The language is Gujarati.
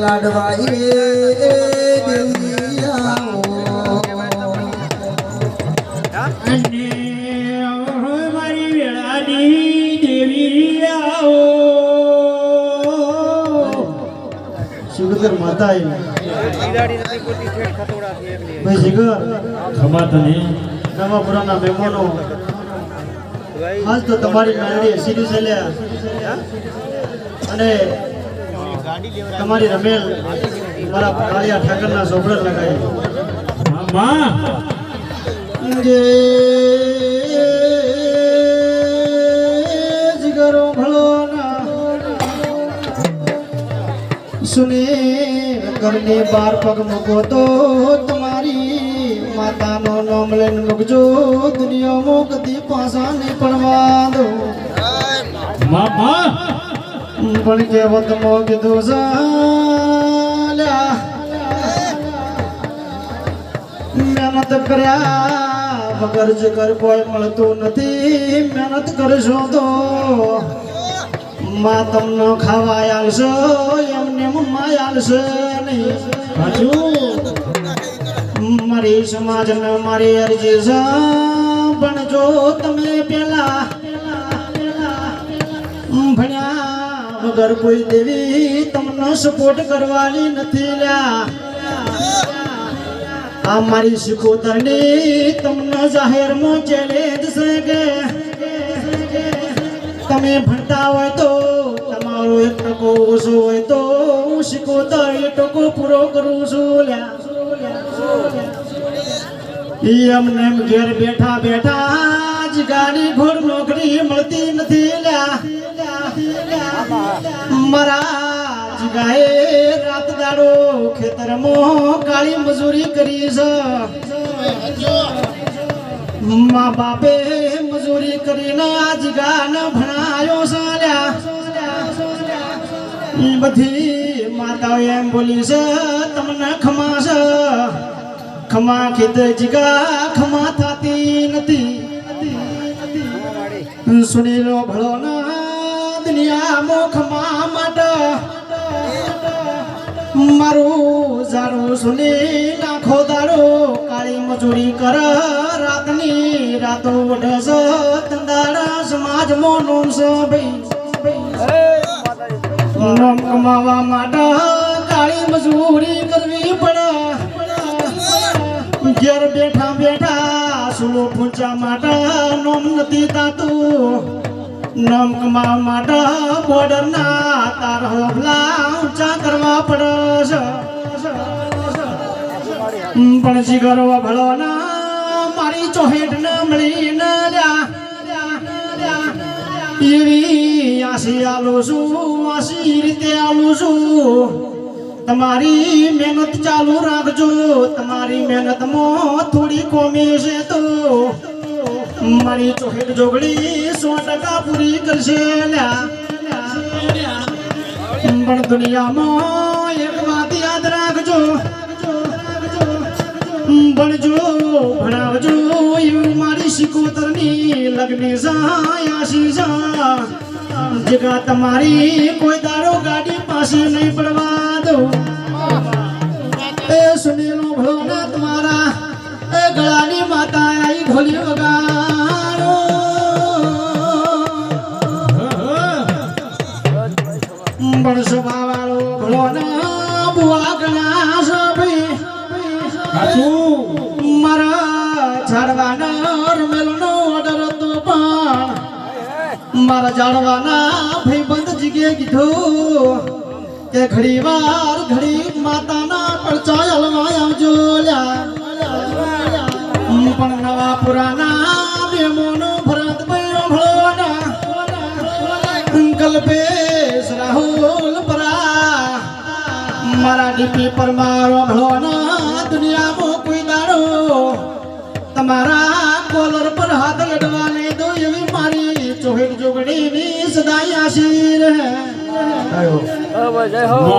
લાડવાઈ મારી વેળાની દેવી આવો શિવદર માતા ભાઈ શિખર ખમા તને નવા પુરાના મહેમાનો આજ તો તમારી નાની સીડી ચાલ્યા અને તમારી રમેલ મારા કાળિયા ઠાકરના સોપડે લગાવી માં જે જીગરો ભળો ના સુને ઘરની બાર પગ મૂકો તો તમારી માતાનો નામ લઈને મૂકજો દુનિયામાં કદી પાછા નહીં પડવા દો માં પણ કહેવત માં કીધું ચાલ્યા મહેનત કર્યા વગર જીગર કોઈ મળતું નથી મહેનત કરશો તો માં તમને ખાવા આવશે એમને મમ્મા આવશે નહીં મારી સમાજને મારી અરજી છે પણ જો તમે પેલા ભણ્યા વગર કોઈ દેવી તમને સપોર્ટ કરવાની નથી લ્યા આ મારી શિકોતરની તમને જાહેરમાં ચેલેન્જ છે કે તમે ભણતા હોય તો તમારો 1% ઓછો હોય તો હું શિકોતર 1% પૂરો કરું છું લ્યા એમને એમ ઘેર બેઠા બેઠા જ ગાડી ઘોડ નોકરી મળતી નથી લ્યા મારા જીગાએ રાત દાડો ખેતરમાં કાળી મજૂરી કરી છે મા બાપે મજૂરી કરીને આ જીગાને ભણાયો છે લ્યા બધી માતાઓ એમ બોલી છે તમને ખમા છે ખમા કીધે જીગા ખમા થતી નથી સુની લો ભળો ના દુનિયામાં ખમા માટે મારું જારું સુની નાખો દાડો કાળી મજૂરી કર રાતની રાતો વઢસ તંદારા સમાજમાં નોમ છે ભાઈ નોમ કમાવા માટે કાળી મજૂરી કરવી પડે ઘેર બેઠા બેઠા સુલો પૂંચા માટે નોમ નથી તાતું નામ કમાવા માટે બોર્ડર ના તાર હોબલા ઊંચા કરવા પડે પણ જીગર ભળો ના મારી ચોહેટ ન મળી ન એવી આશી આલું છું આશી રીતે આલું છું તમારી મહેનત ચાલુ રાખજો તમારી મહેનતમાં થોડી કોમી છે તો મારી ચોહેટ જોગડી 100% પૂરી કરશે પણ દુનિયામાં એક વાત યાદ રાખજો ભણજો ભણાવજો એવું મારી શિકોતરની લગ્ની આશી જગા તમારી કોઈ દાડો ગાડી પાસે નહીં પડવા દો એ સુનેલો ભલો ના તમારા એ ગળાની માતા આઈ ઢોલી વગાડો બણસભા વાળો ભલો ના બુઆ ગણા સભી મારા ઝાડવાના રમેલનો ઓર્ડર હતો પણ મારા ઝાડવાના ભાઈબંધ જીગે કીધું કે ઘડી વાર ઘડી માતાના પડચા હલવા આવજો પણ નવા પુરાના બેમોનો ભરતભાઈ ભળવાના કલ્પેશ રાહુલ મારા ડીપી પર મારો ભલોના દુનિયામાં કોઈ દાડો તમારા કોલર પર હાથ લડવા લે દો એવી મારી ચોહેડ જોગડીની સદાય આશી રહે.